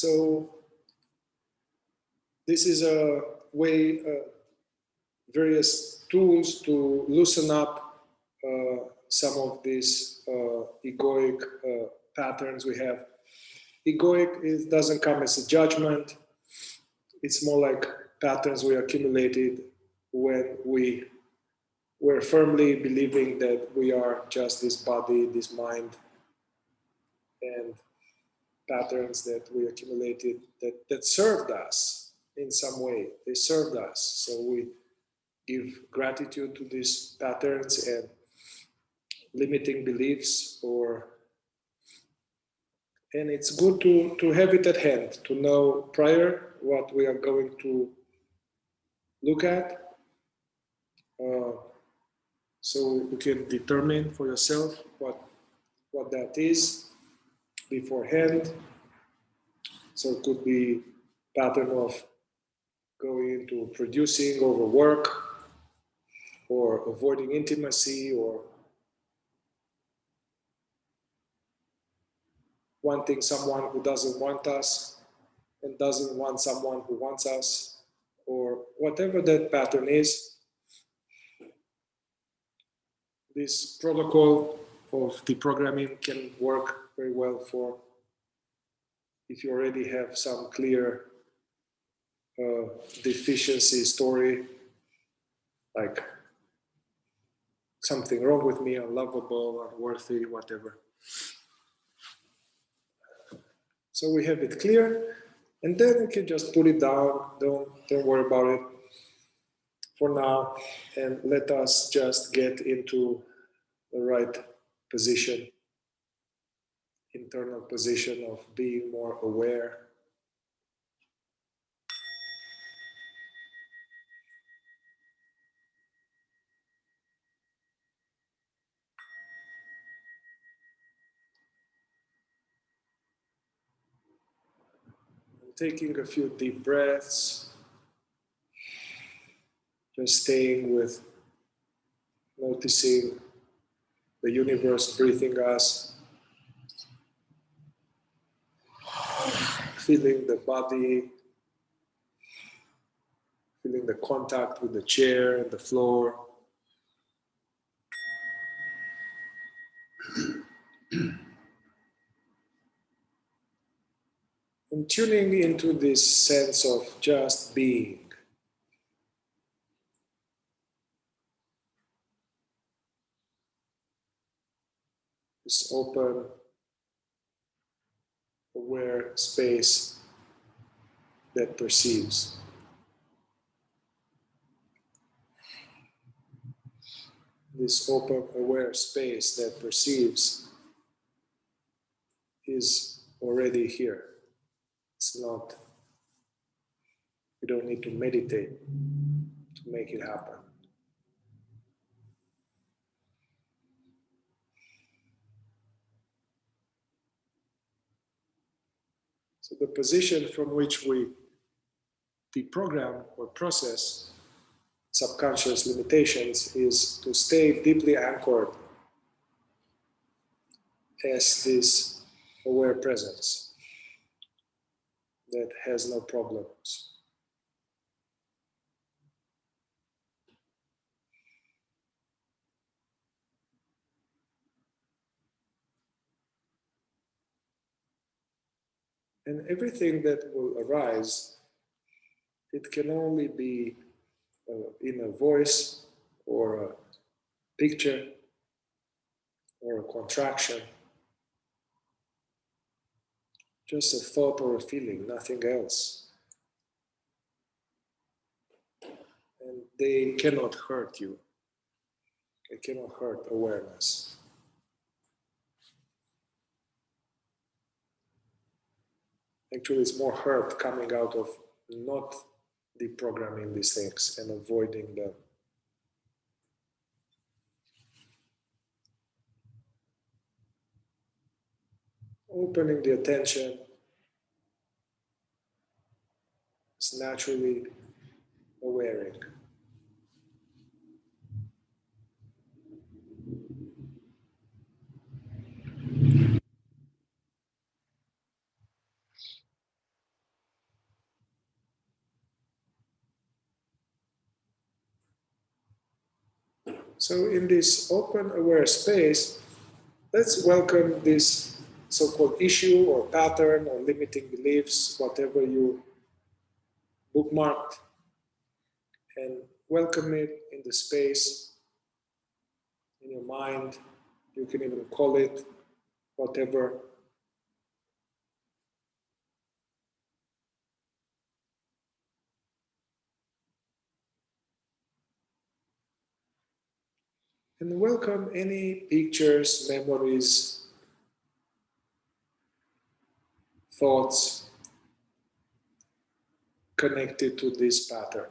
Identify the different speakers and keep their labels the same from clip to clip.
Speaker 1: So this is a way, various tools to loosen up some of these egoic patterns we have. Egoic doesn't come as a judgment. It's more like patterns we accumulated when we were firmly believing that we are just this body, this mind, and patterns that we accumulated that served us in some way. They served us. So we give gratitude to these patterns and limiting beliefs, and it's good to have it at hand, to know prior what we are going to look at, so you can determine for yourself what that is beforehand. So it could be pattern of going into producing over work, or avoiding intimacy, or wanting someone who doesn't want us and doesn't want someone who wants us, or whatever that pattern is. This protocol of deprogramming can work very well for if you already have some clear deficiency story, like something wrong with me, unlovable, unworthy, whatever. So we have it clear, and then you can just put it down. Don't worry about it for now, and let us just get into the right position, internal position of being more aware. Taking a few deep breaths, just staying with noticing the universe breathing us, feeling the body, feeling the contact with the chair and the floor. And tuning into this sense of just being. This open, aware space that perceives. This open, aware space that perceives is already here. It's not, you don't need to meditate to make it happen. So the position from which we deprogram or process subconscious limitations is to stay deeply anchored as this aware presence that has no problems. And everything that will arise, it can only be in a voice or a picture or a contraction, just a thought or a feeling, nothing else. And they cannot hurt you. They cannot hurt awareness. Actually, it's more hurt coming out of not deprogramming these things and avoiding them. Opening the attention is naturally awareing. So in this open aware space, let's welcome this so-called issue or pattern or limiting beliefs, whatever you bookmarked, and welcome it in the space, in your mind. You can even call it whatever. And welcome any pictures, memories, thoughts connected to this pattern.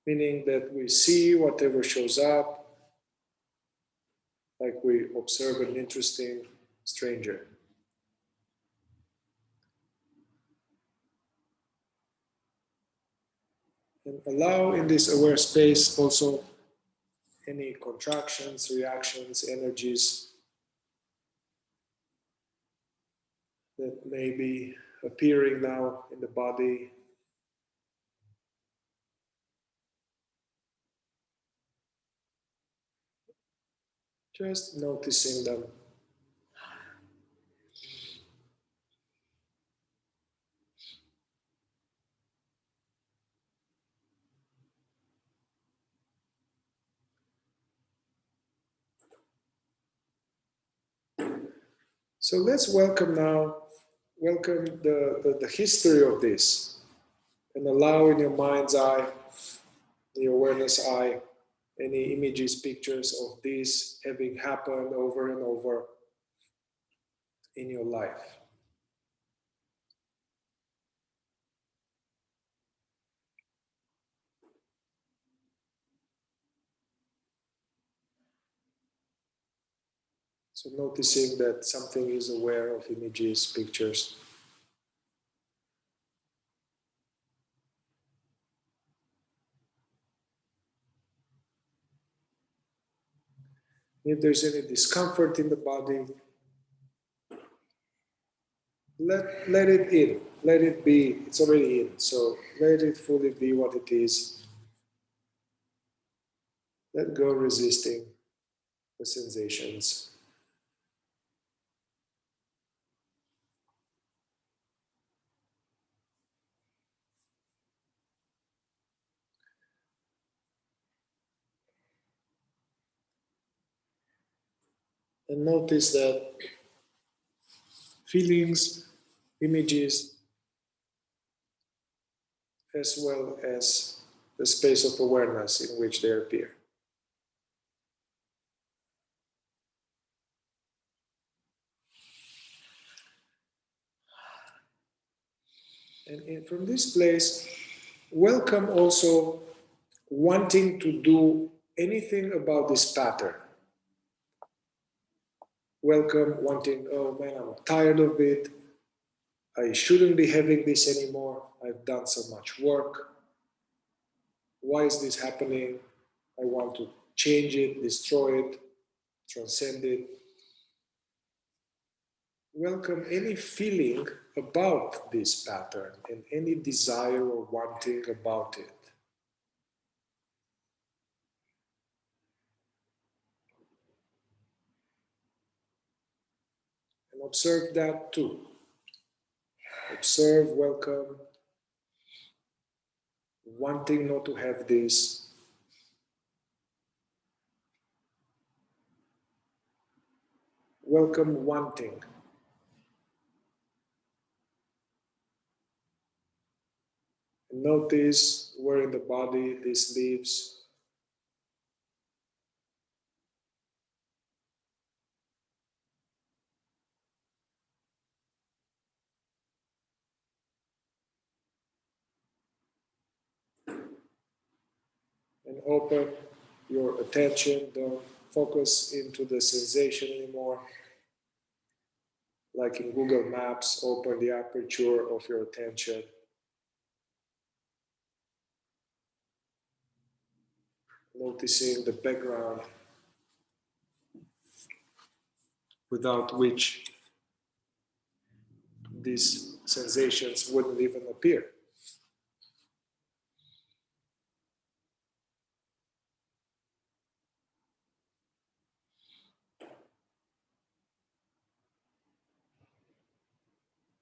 Speaker 1: Meaning that we see whatever shows up, like we observe an interesting stranger. And allow in this aware space also any contractions, reactions, energies that may be appearing now in the body. Just noticing them. So let's welcome the history of this, and allow in your mind's eye, the awareness eye, any images, pictures of this having happened over and over in your life. So noticing that something is aware of images, pictures. If there's any discomfort in the body, let it in, let it be, it's already in. So let it fully be what it is. Let go resisting the sensations. And notice that feelings, images, as well as the space of awareness in which they appear. And from this place, welcome also wanting to do anything about this pattern. Welcome wanting, oh man, I'm tired of it. I shouldn't be having this anymore. I've done so much work. Why is this happening? I want to change it, destroy it, transcend it. Welcome any feeling about this pattern and any desire or wanting about it. And observe that too. Observe, welcome, wanting not to have this. Welcome, wanting. And notice where in the body this lives. And open your attention. Don't focus into the sensation anymore. Like in Google Maps, open the aperture of your attention. Noticing the background without which these sensations wouldn't even appear.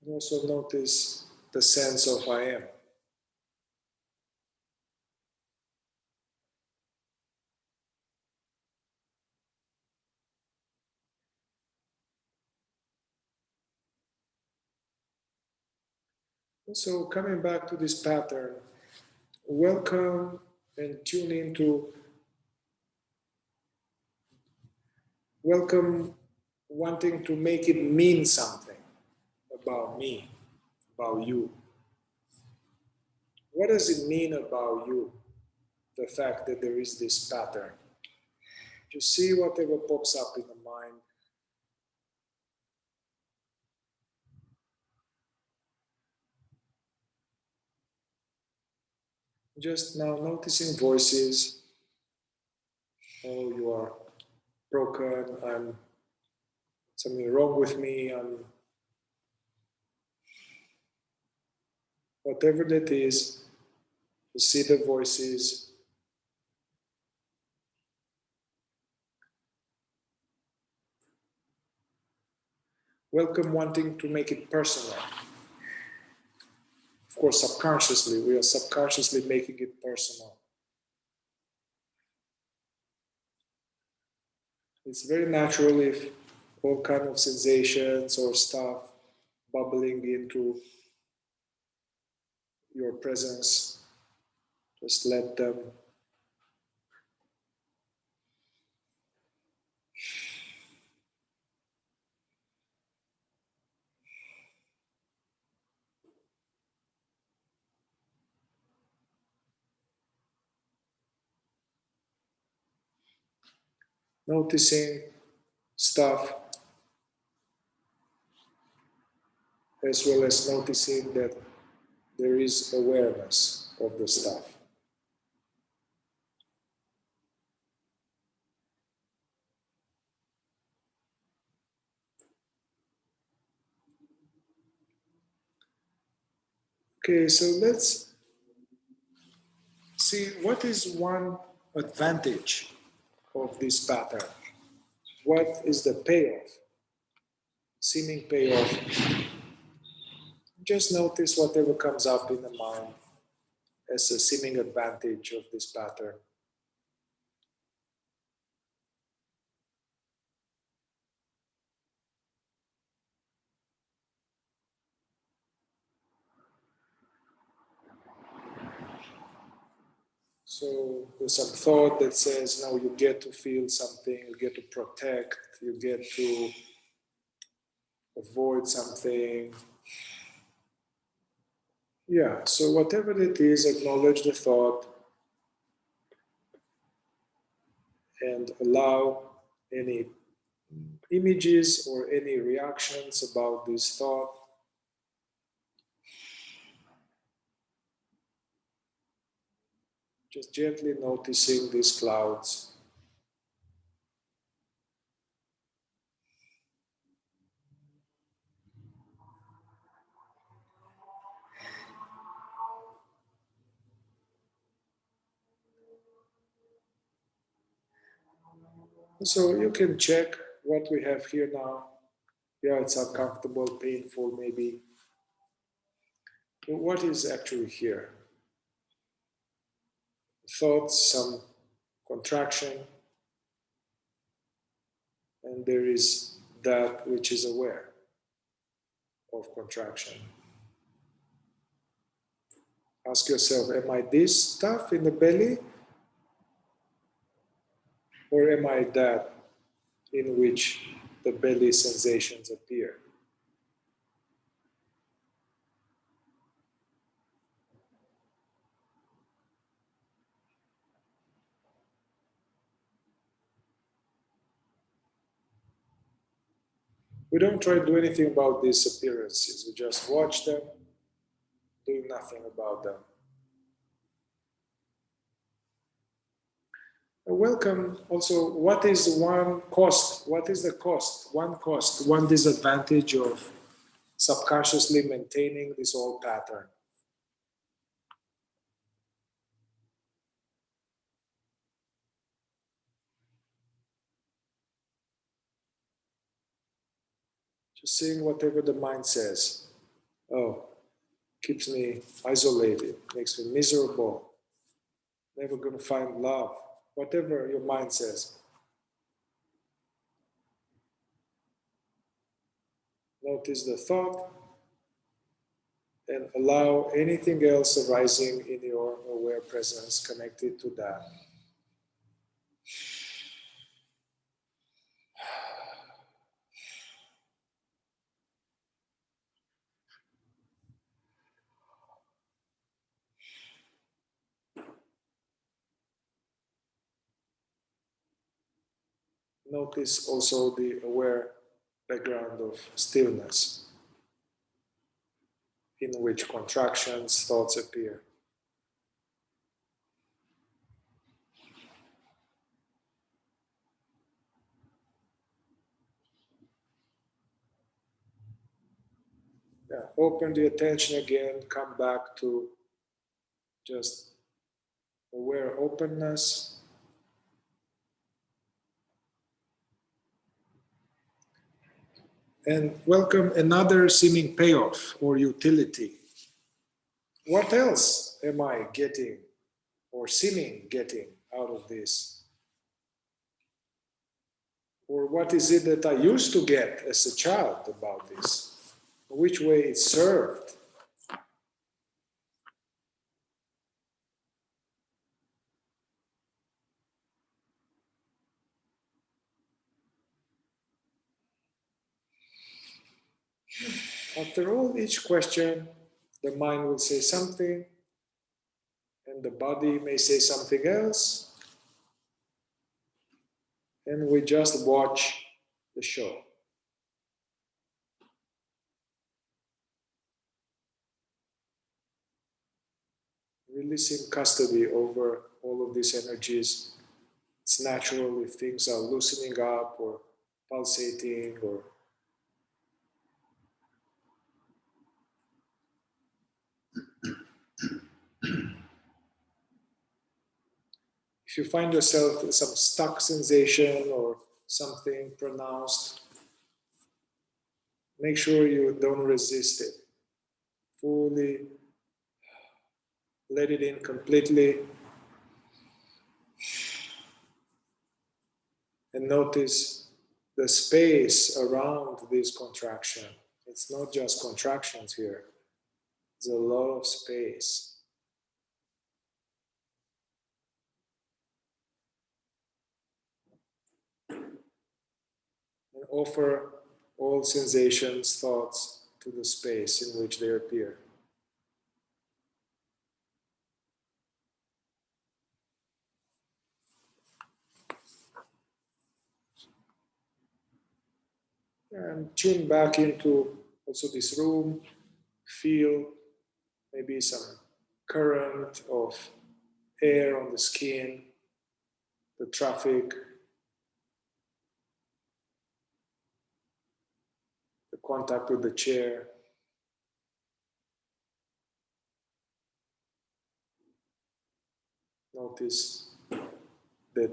Speaker 1: And also notice the sense of I am. So coming back to this pattern, welcome and tune into, welcome wanting to make it mean something about me, about you. What does it mean about you, the fact that there is this pattern? Just see whatever pops up in the mind. Just now noticing voices. Oh, you are broken. I'm something wrong with me. Whatever that is, you see the voices. Welcome wanting to make it personal. Of course, subconsciously, we are subconsciously making it personal. It's very natural if all kind of sensations or stuff bubbling into your presence, just let them. Noticing stuff as well as noticing that there is awareness of the stuff. Okay, so let's see what is one advantage of this pattern. What is the payoff? Seeming payoff. Just notice whatever comes up in the mind as a seeming advantage of this pattern. So there's some thought that says, no, you get to feel something, you get to protect, you get to avoid something. Yeah, so whatever it is, acknowledge the thought and allow any images or any reactions about this thought. Just gently noticing these clouds. So you can check what we have here now. Yeah, it's uncomfortable, painful, maybe. But what is actually here? Thoughts, some contraction, and there is that which is aware of contraction. Ask yourself, am I this stuff in the belly? Or am I that in which the belly sensations appear? We don't try to do anything about these appearances. We just watch them, do nothing about them. And welcome also, what is one cost? What is the cost? One cost, one disadvantage of subconsciously maintaining this old pattern. Just seeing whatever the mind says. Oh, keeps me isolated, makes me miserable, never going to find love, whatever your mind says. Notice the thought and allow anything else arising in your aware presence connected to that. Notice also the aware background of stillness, in which contractions, thoughts appear. Yeah, open the attention again, come back to just aware openness. And welcome another seeming payoff or utility. What else am I getting or seeming getting out of this? Or what is it that I used to get as a child about this? Which way it served? After all, each question, the mind will say something, and the body may say something else, and we just watch the show. Releasing custody over all of these energies. It's natural if things are loosening up or pulsating or if you find yourself in some stuck sensation or something pronounced, make sure you don't resist it. Fully let it in completely. And notice the space around this contraction. It's not just contractions here. There's a lot of space. And offer all sensations, thoughts to the space in which they appear. And tune back into also this room, feel maybe some current of air on the skin, the traffic, the contact with the chair. Notice that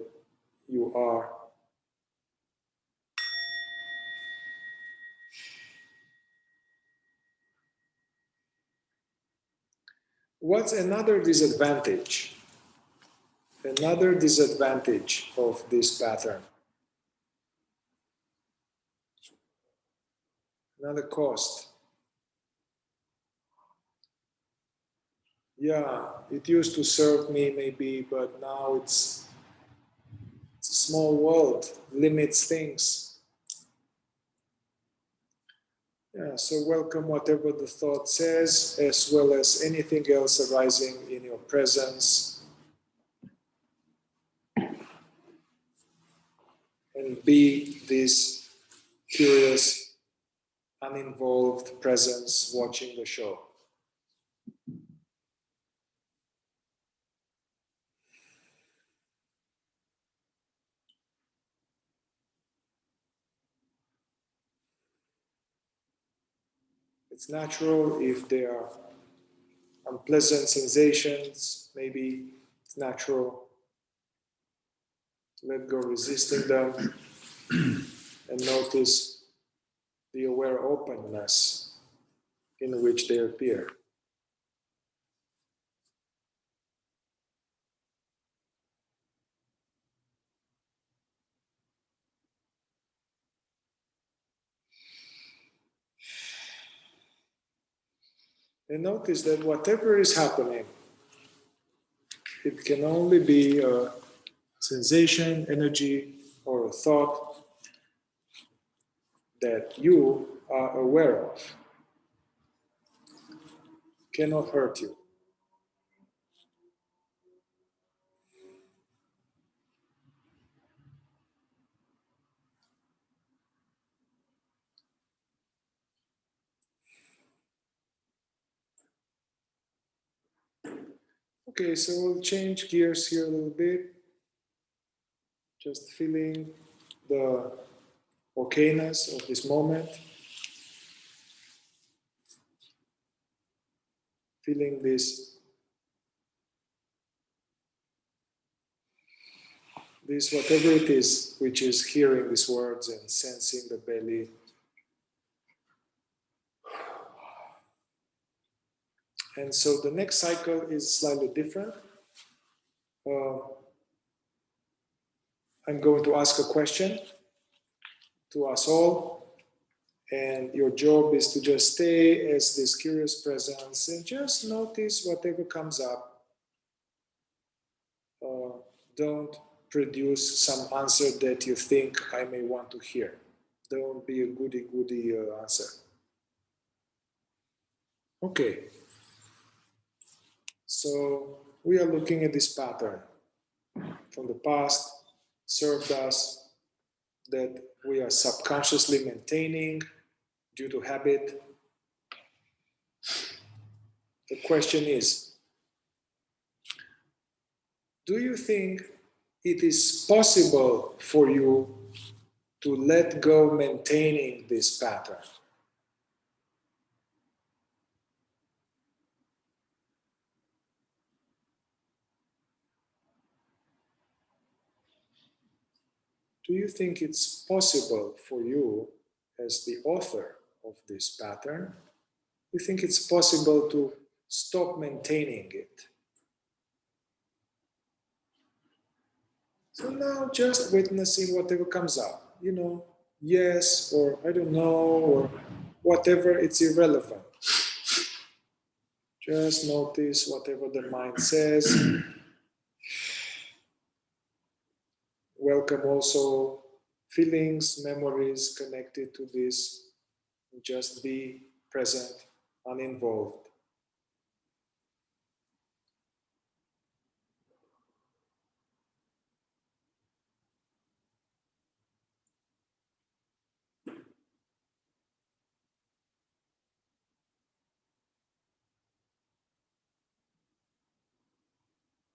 Speaker 1: you are. What's another disadvantage? Another disadvantage of this pattern. Another cost. Yeah, it used to serve me maybe, but now it's a small world, limits things. Yeah, so welcome whatever the thought says, as well as anything else arising in your presence. And be this curious, uninvolved presence watching the show. it's natural. If there are unpleasant sensations, maybe it's natural. Let go, resisting them, and notice the aware openness in which they appear. And notice that whatever is happening, it can only be a sensation, energy, or a thought that you are aware of. Cannot hurt you. Okay, so we'll change gears here a little bit. Just feeling the okayness of this moment. Feeling this whatever it is, which is hearing these words and sensing the belly. And so the next cycle is slightly different. I'm going to ask a question to us all, and your job is to just stay as this curious presence and just notice whatever comes up. Don't produce some answer that you think I may want to hear. Don't be a goody-goody answer. Okay. So we are looking at this pattern from the past, served us, that we are subconsciously maintaining due to habit. The question is, do you think it is possible for you to let go maintaining this pattern? Do you think it's possible for you, as the author of this pattern, you think it's possible to stop maintaining it? So now just witnessing whatever comes up, yes, or I don't know, or whatever, it's irrelevant. Just notice whatever the mind says. Welcome also feelings, memories connected to this. Just be present, uninvolved.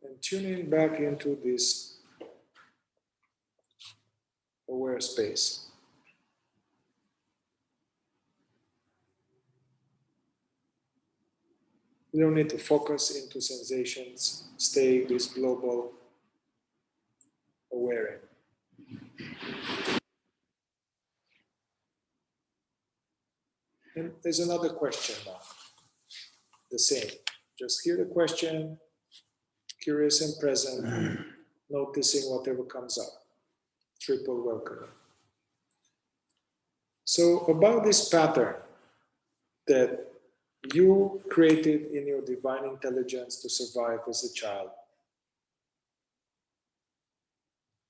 Speaker 1: And tuning back into this aware space. You don't need to focus into sensations. Stay this global aware. And there's another question now. The same. Just hear the question, curious and present, noticing whatever comes up. Triple welcome. So about this pattern that you created in your divine intelligence to survive as a child,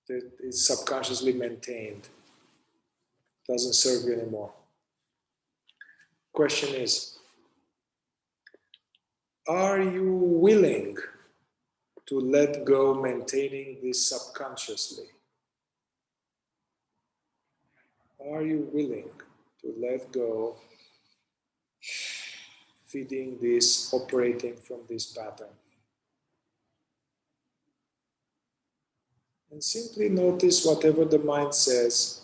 Speaker 1: that is subconsciously maintained, doesn't serve you anymore. Question is, are you willing to let go maintaining this subconsciously? Are you willing to let go feeding this, operating from this pattern? And simply notice whatever the mind says,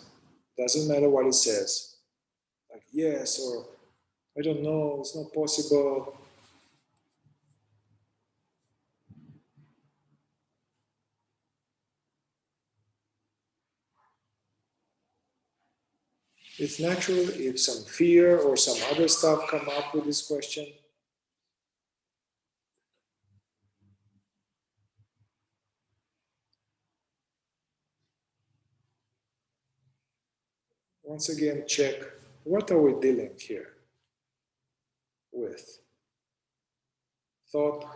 Speaker 1: doesn't matter what it says, like yes, or I don't know, it's not possible. It's natural if some fear or some other stuff come up with this question. Once again, check, what are we dealing here with? Thought,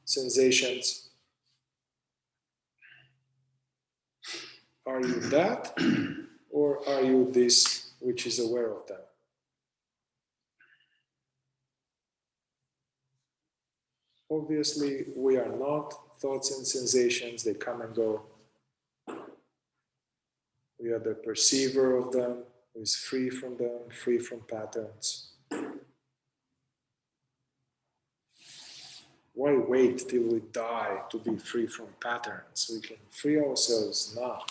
Speaker 1: sensations. Are you that, or are you this which is aware of them? Obviously, we are not thoughts and sensations, they come and go. We are the perceiver of them, who is free from them, free from patterns. Why wait till we die to be free from patterns? We can free ourselves now.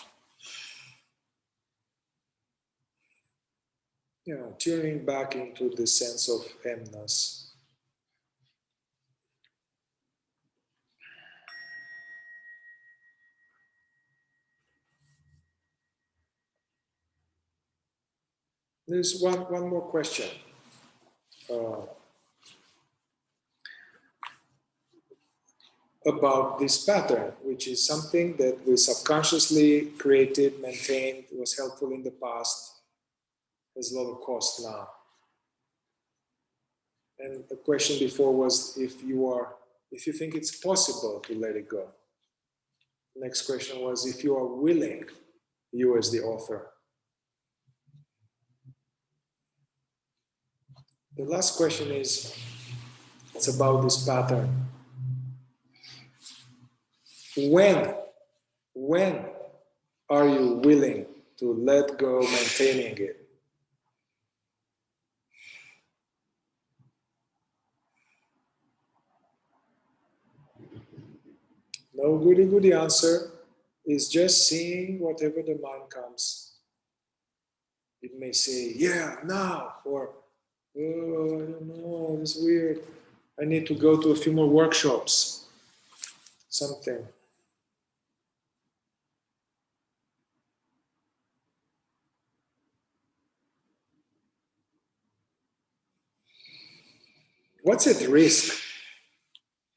Speaker 1: You know, tuning back into the sense of M-ness. There's one more question. About this pattern, which is something that we subconsciously created, maintained, was helpful in the past, has a lot of cost now. And the question before was if you think it's possible to let it go. The next question was if you are willing, you as the author. The last question is, it's about this pattern. When are you willing to let go, maintaining it? No goody-goody answer. Is just seeing whatever the mind comes. It may say, yeah, now, or, oh, I don't know, it's weird. I need to go to a few more workshops. Something. What's at risk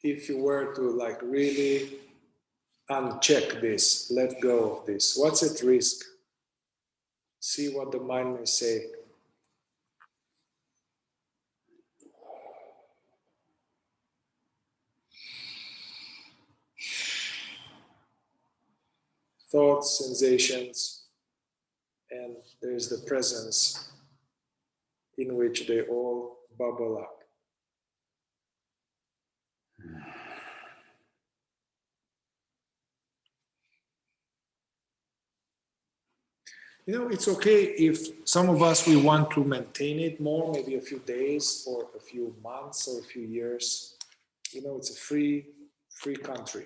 Speaker 1: if you were to like really uncheck this, let go of this? What's at risk? See what the mind may say. Thoughts, sensations, and there's the presence in which they all bubble up. You know, it's okay if some of us, we want to maintain it more, maybe a few days or a few months or a few years. You know, it's a free country.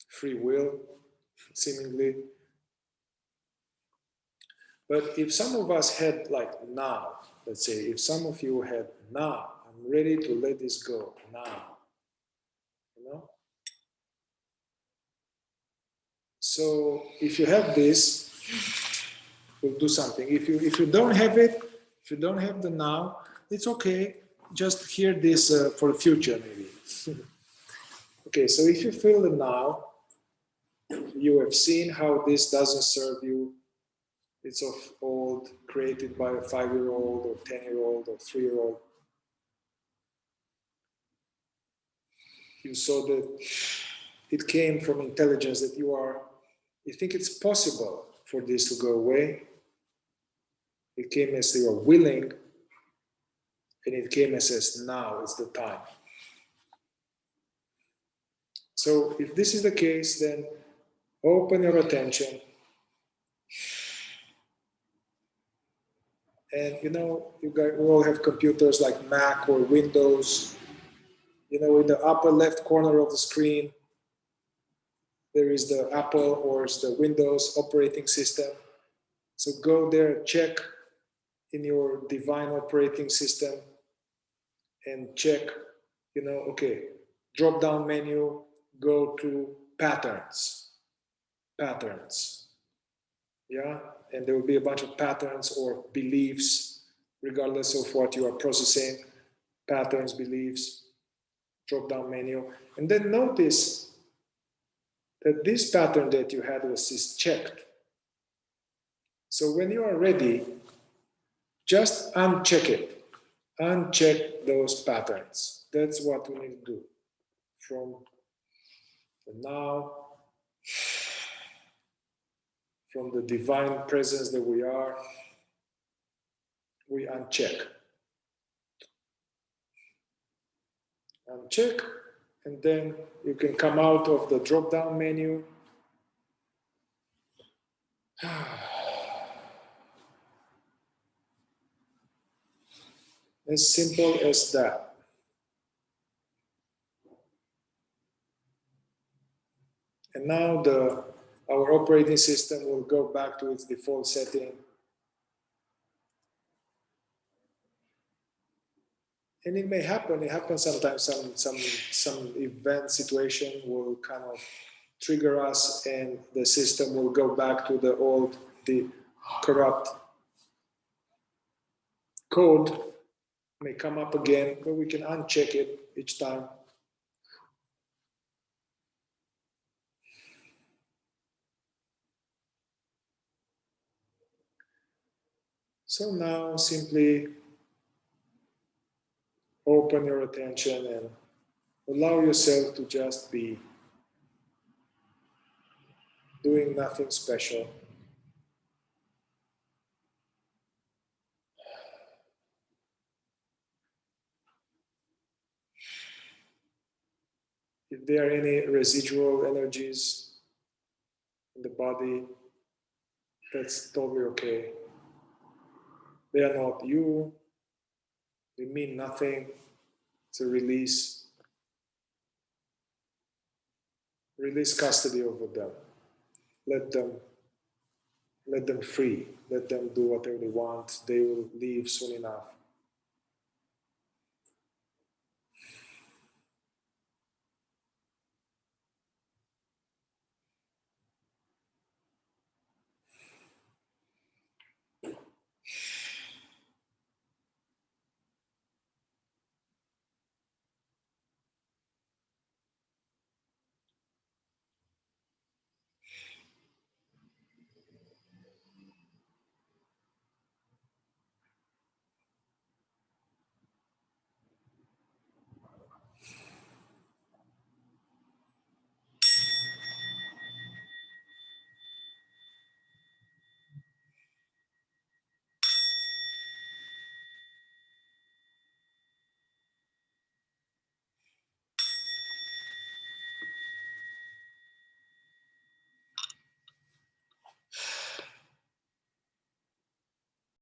Speaker 1: Free will, seemingly. But if some of us had like now, let's say, if some of you had now, I'm ready to let this go now, you know? So if you have this, we'll do something. If you don't have it, if you don't have the now, it's okay. Just hear this for the future, maybe. Okay, so if you feel the now, you have seen how this doesn't serve you. It's of old, created by a 5-year-old or 10-year-old or 3-year-old. You saw that it came from intelligence, that you think it's possible for this to go away. It came as you are willing, and it came as says, now is the time. So if this is the case, then open your attention. And you know, you guys, we all have computers like Mac or Windows. You know, in the upper left corner of the screen, there is the Apple or the Windows operating system. So go there, check in your divine operating system and check, okay, drop down menu, go to patterns, yeah, and there will be a bunch of patterns or beliefs, regardless of what you are processing, patterns, beliefs, drop down menu, and then notice that this pattern that you had is checked. So when you are ready, just uncheck it. Uncheck those patterns. That's what we need to do. From now, from the divine presence that we are, we uncheck. Uncheck, and then you can come out of the drop-down menu. As simple as that. And now our operating system will go back to its default setting. And it may happen, it happens sometimes, some event situation will kind of trigger us and the system will go back to the corrupt code, may come up again, but we can uncheck it each time. So now simply open your attention and allow yourself to just be doing nothing special. If there are any residual energies in the body, that's totally okay. They are not you. They mean nothing. It's a release. Release custody over them. Let them free. Let them do whatever they want. They will leave soon enough.